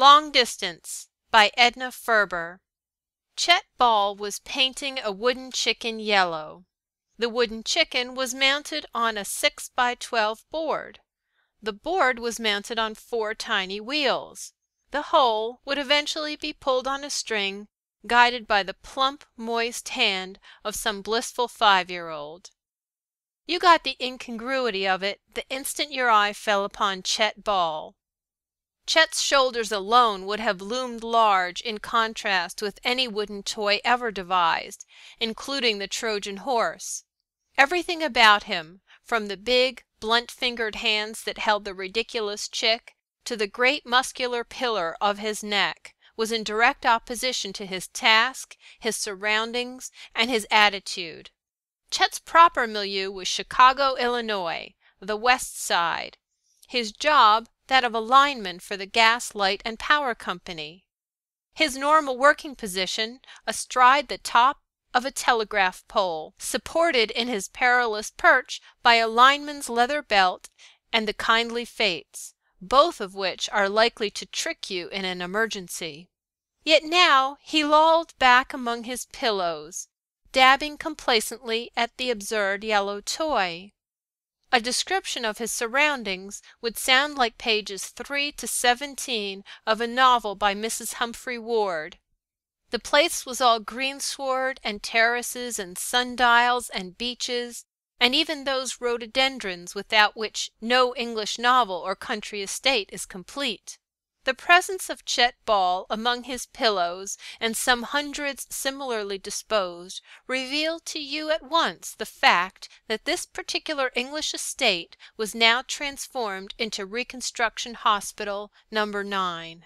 Long Distance by Edna Ferber. Chet Ball was painting a wooden chicken yellow. The wooden chicken was mounted on a 6x12 board. The board was mounted on 4 tiny wheels. The whole would eventually be pulled on a string, guided by the plump, moist hand of some blissful 5-year-old. You got the incongruity of it the instant your eye fell upon Chet Ball. Chet's shoulders alone would have loomed large in contrast with any wooden toy ever devised, including the Trojan horse. Everything about him, from the big, blunt-fingered hands that held the ridiculous chick to the great muscular pillar of his neck, was in direct opposition to his task, his surroundings, and his attitude. Chet's proper milieu was Chicago, Illinois, the West Side. His job, that of a lineman for the Gas, Light, and Power Company. His normal working position, astride the top of a telegraph pole, supported in his perilous perch by a lineman's leather belt and the kindly fates, both of which are likely to trick you in an emergency. Yet now he lolled back among his pillows, dabbing complacently at the absurd yellow toy. A description of his surroundings would sound like pages 3 to 17 of a novel by Mrs. Humphrey Ward. The place was all greensward and terraces and sundials and beeches, and even those rhododendrons without which no English novel or country estate is complete. The presence of Chet Ball among his pillows and some hundreds similarly disposed revealed to you at once the fact that this particular English estate was now transformed into Reconstruction Hospital No. 9.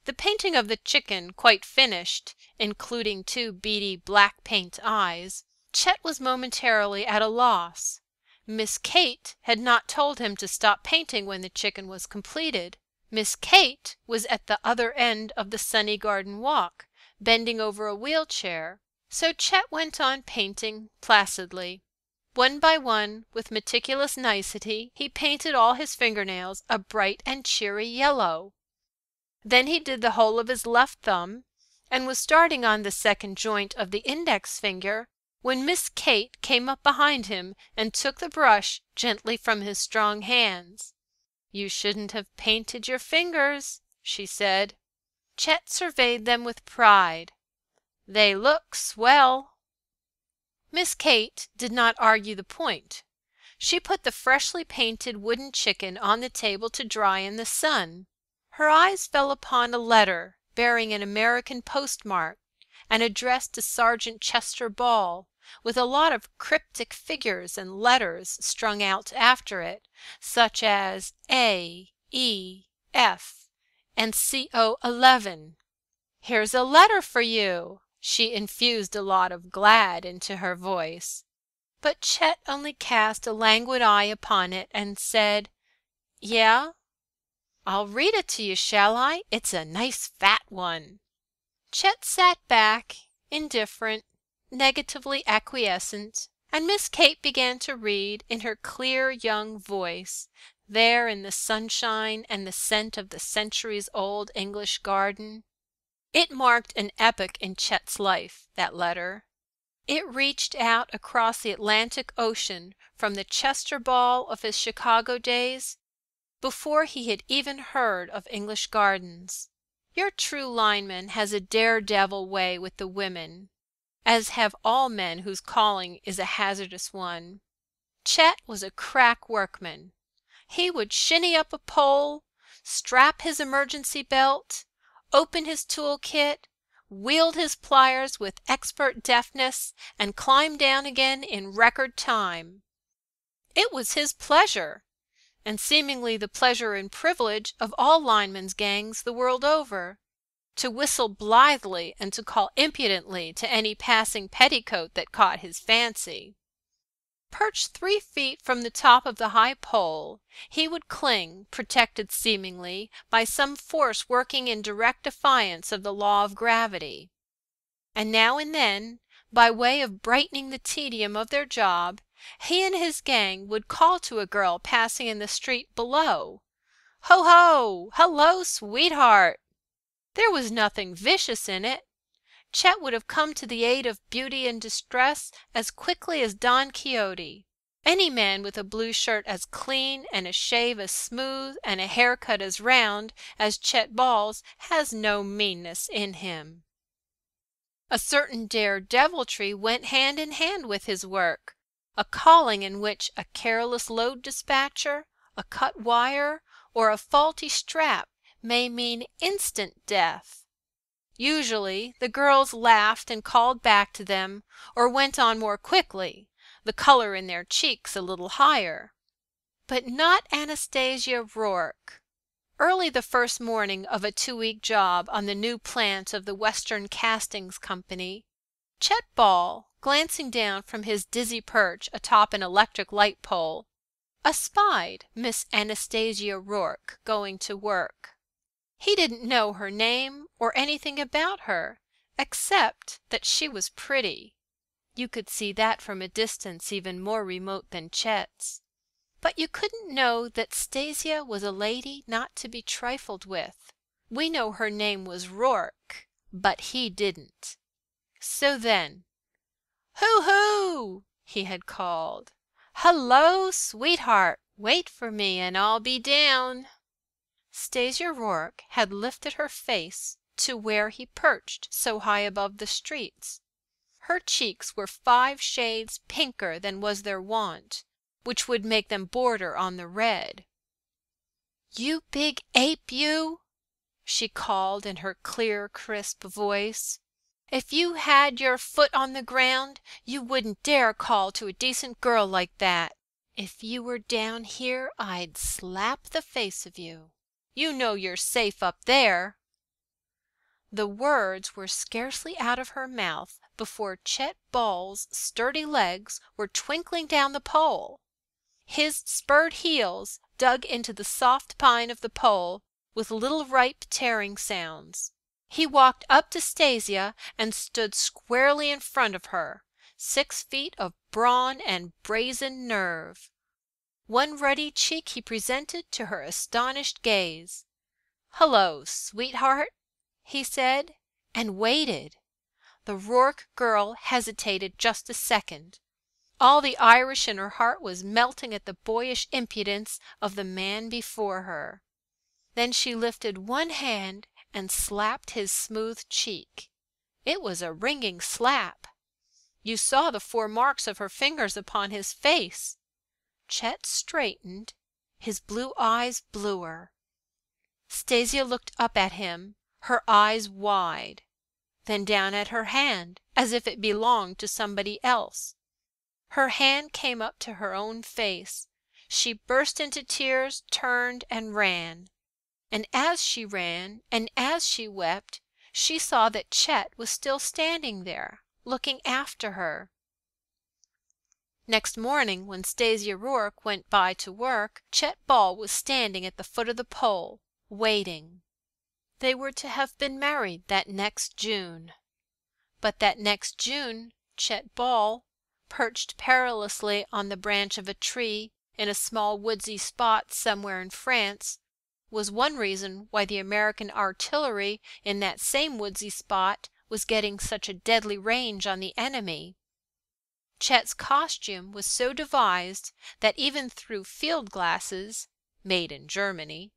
The painting of the chicken quite finished, including 2 beady black paint eyes, Chet was momentarily at a loss. Miss Kate had not told him to stop painting when the chicken was completed. Miss Kate was at the other end of the sunny garden walk, bending over a wheelchair, so Chet went on painting placidly. One by one, with meticulous nicety, he painted all his fingernails a bright and cheery yellow. Then he did the whole of his left thumb, and was starting on the second joint of the index finger when Miss Kate came up behind him and took the brush gently from his strong hands. "You shouldn't have painted your fingers," she said. Chet surveyed them with pride. "They look swell." Miss Kate did not argue the point. She put the freshly painted wooden chicken on the table to dry in the sun. Her eyes fell upon a letter bearing an American postmark and addressed to Sergeant Chester Ball, with a lot of cryptic figures and letters strung out after it, such as A, E, F, and CO 11. "Here's a letter for you." She infused a lot of glad into her voice. But Chet only cast a languid eye upon it and said, "Yeah? I'll read it to you, shall I? It's a nice fat one." Chet sat back, indifferent, negatively acquiescent, and Miss Kate began to read in her clear young voice, there in the sunshine and the scent of the centuries-old English garden. It marked an epoch in Chet's life, that letter. It reached out across the Atlantic Ocean from the Chester Ball of his Chicago days, before he had even heard of English gardens. Your true lineman has a daredevil way with the women, as have all men whose calling is a hazardous one. Chet was a crack workman. He would shinny up a pole, strap his emergency belt, open his tool kit, wield his pliers with expert deftness, and climb down again in record time. It was his pleasure, and seemingly the pleasure and privilege of all linemen's gangs the world over, to whistle blithely and to call impudently to any passing petticoat that caught his fancy. Perched 3 feet from the top of the high pole, he would cling, protected seemingly by some force working in direct defiance of the law of gravity. And now and then, by way of brightening the tedium of their job, he and his gang would call to a girl passing in the street below, "Ho, ho! Hello, sweetheart!" There was nothing vicious in it. Chet would have come to the aid of beauty in distress as quickly as Don Quixote. Any man with a blue shirt as clean and a shave as smooth and a haircut as round as Chet Ball's has no meanness in him. A certain daredeviltry went hand in hand with his work, a calling in which a careless load dispatcher, a cut wire, or a faulty strap may mean instant death. Usually the girls laughed and called back to them, or went on more quickly, the color in their cheeks a little higher. But not Anastasia Rourke. Early the first morning of a 2-week job on the new plant of the Western Castings Company, Chet Ball, glancing down from his dizzy perch atop an electric light pole, espied Miss Anastasia Rourke going to work. He didn't know her name or anything about her, except that she was pretty. You could see that from a distance even more remote than Chet's. But you couldn't know that Stasia was a lady not to be trifled with. We know her name was Rourke, but he didn't. So then, "Hoo-hoo!" he had called. "Hello, sweetheart! Wait for me and I'll be down." Stasia Rourke had lifted her face to where he perched so high above the streets. Her cheeks were 5 shades pinker than was their wont, which would make them border on the red. "You big ape, you!" she called in her clear, crisp voice. "If you had your foot on the ground, you wouldn't dare call to a decent girl like that. If you were down here, I'd slap the face of you. You know you're safe up there." The words were scarcely out of her mouth before Chet Ball's sturdy legs were twinkling down the pole. His spurred heels dug into the soft pine of the pole with little ripe tearing sounds. He walked up to Stasia and stood squarely in front of her, 6 feet of brawn and brazen nerve. One ruddy cheek he presented to her astonished gaze. "Hello, sweetheart," he said, and waited. The Rourke girl hesitated just a second. All the Irish in her heart was melting at the boyish impudence of the man before her. Then she lifted one hand and slapped his smooth cheek. It was a ringing slap. You saw the 4 marks of her fingers upon his face. Chet straightened, his blue eyes bluer. Stasia looked up at him, her eyes wide, then down at her hand as if it belonged to somebody else. Her hand came up to her own face. She burst into tears, turned, and ran. And as she ran, and as she wept, she saw that Chet was still standing there, looking after her. Next morning, when Stasia Rourke went by to work, Chet Ball was standing at the foot of the pole, waiting. They were to have been married that next June. But that next June Chet Ball, perched perilously on the branch of a tree in a small woodsy spot somewhere in France, was one reason why the American artillery in that same woodsy spot was getting such a deadly range on the enemy. Chet's costume was so devised that even through field glasses, made in Germany,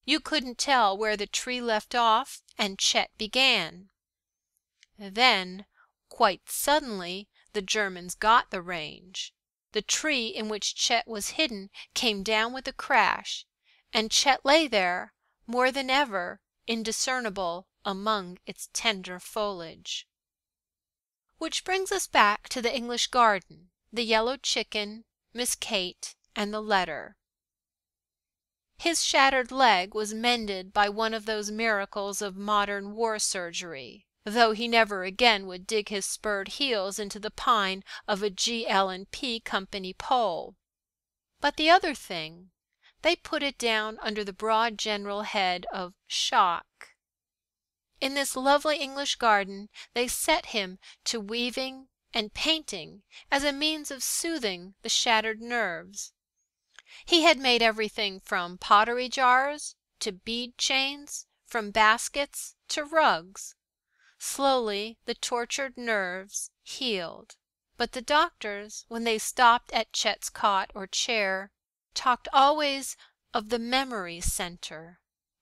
you couldn't tell where the tree left off and Chet began. Then, quite suddenly, the Germans got the range. The tree in which Chet was hidden came down with a crash, and Chet lay there, more than ever indiscernible among its tender foliage. Which brings us back to the English garden, the yellow chicken, Miss Kate, and the letter. His shattered leg was mended by one of those miracles of modern war surgery, though he never again would dig his spurred heels into the pine of a G.L.&P. Company pole. But the other thing, they put it down under the broad general head of shock. In this lovely English garden they set him to weaving and painting as a means of soothing the shattered nerves. He had made everything from pottery jars to bead chains, from baskets to rugs. Slowly the tortured nerves healed. But the doctors, when they stopped at Chet's cot or chair, talked always of the memory center.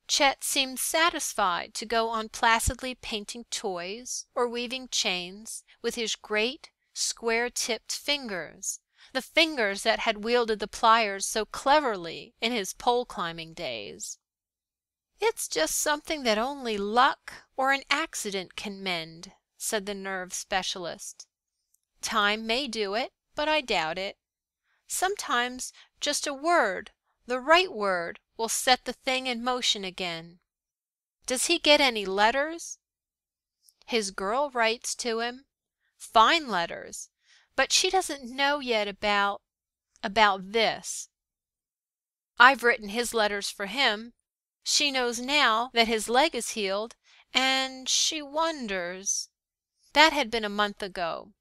Chet seemed satisfied to go on placidly painting toys or weaving chains with his great, square-tipped fingers, the fingers that had wielded the pliers so cleverly in his pole-climbing days. "It's just something that only luck or an accident can mend," said the nerve specialist. "Time may do it, but I doubt it. Sometimes just a word, the right word, will set the thing in motion again. Does he get any letters?" "His girl writes to him. Fine letters. But she doesn't know yet about this. I've written his letters for him. She knows now that his leg is healed, and she wonders—" That had been a month ago.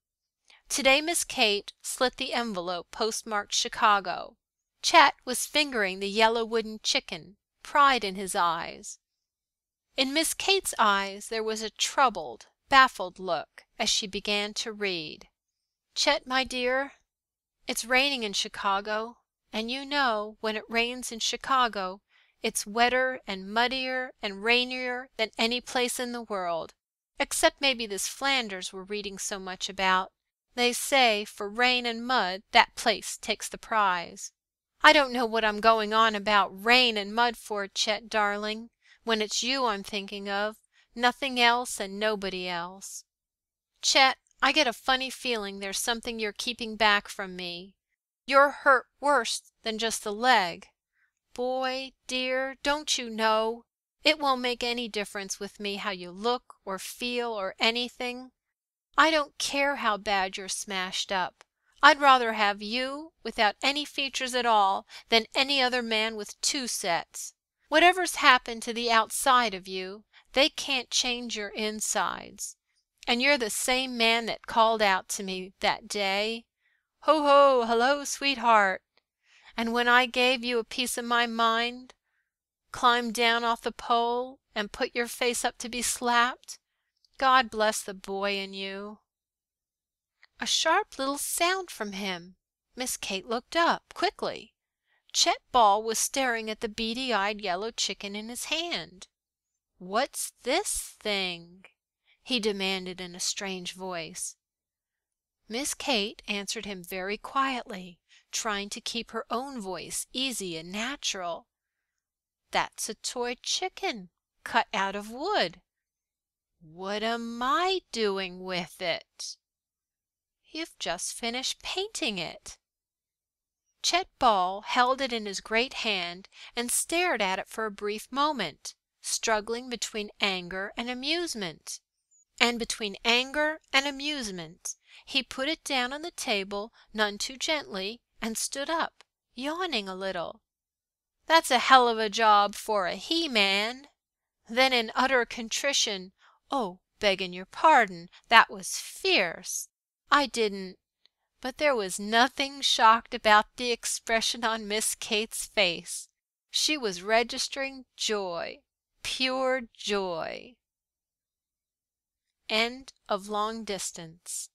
Today Miss Kate slit the envelope postmarked Chicago. Chet was fingering the yellow wooden chicken, pride in his eyes. In Miss Kate's eyes there was a troubled, baffled look as she began to read. "Chet, my dear, it's raining in Chicago, and you know when it rains in Chicago it's wetter and muddier and rainier than any place in the world, except maybe this Flanders we're reading so much about. They say for rain and mud that place takes the prize. I don't know what I'm going on about rain and mud for, Chet, darling, when it's you I'm thinking of, nothing else and nobody else. Chet, I get a funny feeling there's something you're keeping back from me. You're hurt worse than just the leg. Boy, dear, don't you know? It won't make any difference with me how you look or feel or anything. I don't care how bad you're smashed up. I'd rather have you without any features at all than any other man with two sets. Whatever's happened to the outside of you, they can't change your insides. And you're the same man that called out to me that day, 'Ho, ho, hello, sweetheart.' And when I gave you a piece of my mind, climbed down off the pole and put your face up to be slapped, God bless the boy in you." A sharp little sound from him. Miss Kate looked up quickly. Chet Ball was staring at the beady-eyed yellow chicken in his hand. "What's this thing?" he demanded in a strange voice. Miss Kate answered him very quietly, trying to keep her own voice easy and natural. "That's a toy chicken, cut out of wood. What am I doing with it?" "You've just finished painting it." Chet Ball held it in his great hand and stared at it for a brief moment, struggling between anger and amusement. And between anger and amusement he put it down on the table none too gently and stood up, yawning a little. "That's a hell of a job for a he-man." Then in utter contrition, "Oh, begging your pardon, that was fierce. I didn't—" But there was nothing shocked about the expression on Miss Kate's face. She was registering joy, pure joy. End of Long Distance.